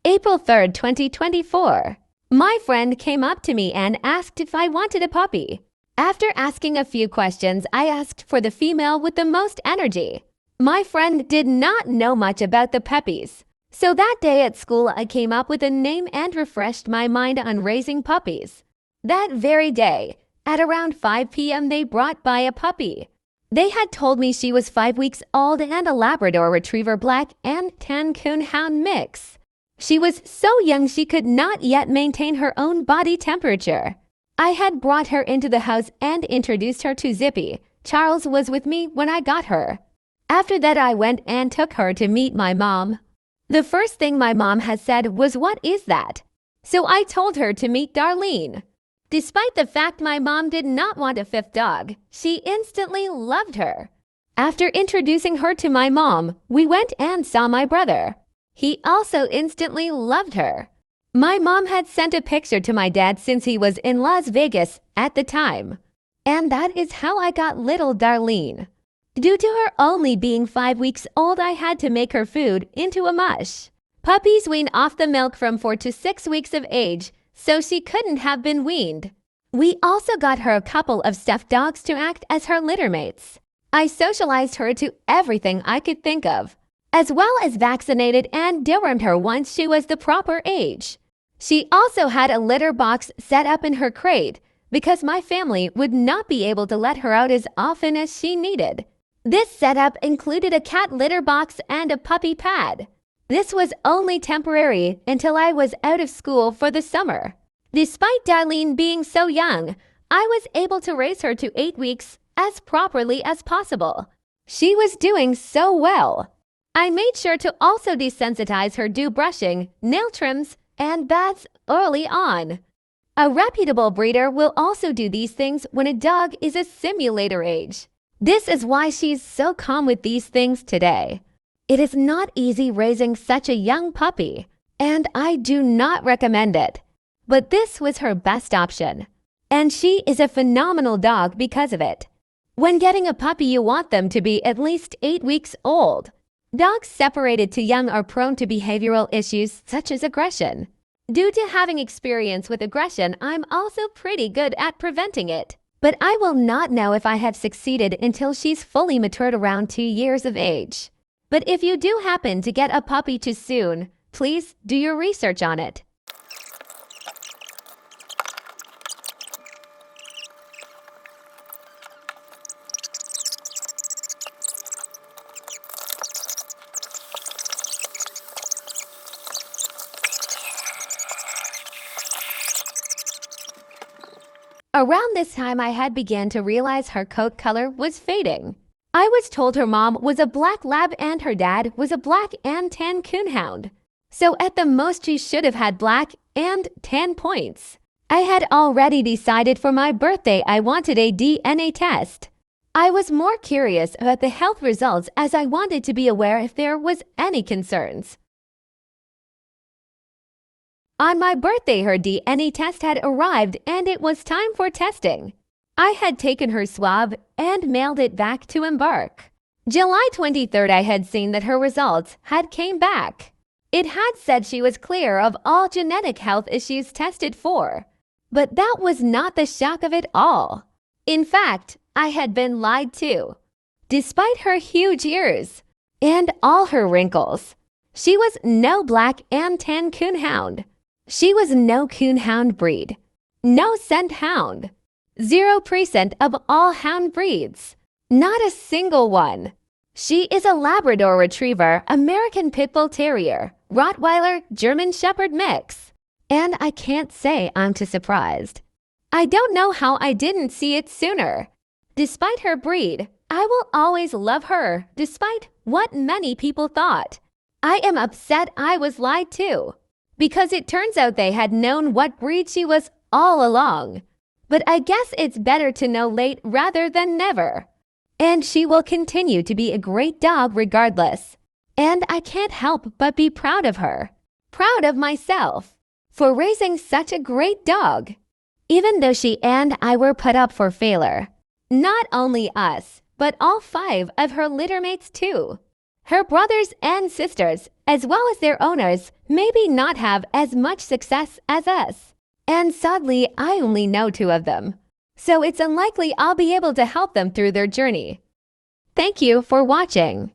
April 3rd, 2024. My friend came up to me and asked if I wanted a puppy. After asking a few questions, I asked for the female with the most energy. My friend did not know much about the puppies. So that day at school, I came up with a name and refreshed my mind on raising puppies. That very day, at around 5 p.m., they brought by a puppy. They had told me she was 5 weeks old and a Labrador Retriever Black and Tan Coonhound mix. She was so young she could not yet maintain her own body temperature. I had brought her into the house and introduced her to Zippy. Charles was with me when I got her. After that, I went and took her to meet my mom. The first thing my mom had said was, "What is that?" So I told her to meet Darlene. Despite the fact my mom did not want a fifth dog, she instantly loved her. After introducing her to my mom, we went and saw my brother. He also instantly loved her. My mom had sent a picture to my dad since he was in Las Vegas at the time. And that is how I got little Darlene. Due to her only being 5 weeks old, I had to make her food into a mush. Puppies wean off the milk from 4 to 6 weeks of age, so she couldn't have been weaned. We also got her a couple of stuffed dogs to act as her litter mates. I socialized her to everything I could think of, as well as vaccinated and dewormed her once she was the proper age. She also had a litter box set up in her crate because my family would not be able to let her out as often as she needed. This setup included a cat litter box and a puppy pad. This was only temporary until I was out of school for the summer. Despite Darlene being so young, I was able to raise her to 8 weeks as properly as possible. She was doing so well. I made sure to also desensitize her to brushing, nail trims, and baths early on. A reputable breeder will also do these things when a dog is a simulator age. This is why she's so calm with these things today. It is not easy raising such a young puppy, and I do not recommend it. But this was her best option, and she is a phenomenal dog because of it. When getting a puppy, you want them to be at least 8 weeks old. Dogs separated too young are prone to behavioral issues such as aggression. Due to having experience with aggression, I'm also pretty good at preventing it. But I will not know if I have succeeded until she's fully matured around 2 years of age. But if you do happen to get a puppy too soon, please do your research on it. Around this time, I had begun to realize her coat color was fading. I was told her mom was a black lab and her dad was a black and tan coonhound. So at the most, she should have had black and tan points. I had already decided for my birthday I wanted a DNA test. I was more curious about the health results as I wanted to be aware if there was any concerns. On my birthday, her DNA test had arrived and it was time for testing. I had taken her swab and mailed it back to Embark. July 23rd, I had seen that her results had came back. It had said she was clear of all genetic health issues tested for. But that was not the shock of it all. In fact, I had been lied to. Despite her huge ears and all her wrinkles, she was no black and tan coonhound. She was no coonhound breed, no scent hound, 0% of all hound breeds, not a single one. She is a Labrador Retriever, American Pit Bull Terrier, Rottweiler, German Shepherd mix. And I can't say I'm too surprised. I don't know how I didn't see it sooner. Despite her breed, I will always love her despite what many people thought. I am upset I was lied to, because it turns out they had known what breed she was all along. But I guess it's better to know late rather than never. And she will continue to be a great dog regardless. And I can't help but be proud of her, proud of myself, for raising such a great dog. Even though she and I were put up for failure, not only us, but all 5 of her litter mates too. Her brothers and sisters, as well as their owners, maybe not have as much success as us. And sadly, I only know 2 of them. So it's unlikely I'll be able to help them through their journey. Thank you for watching.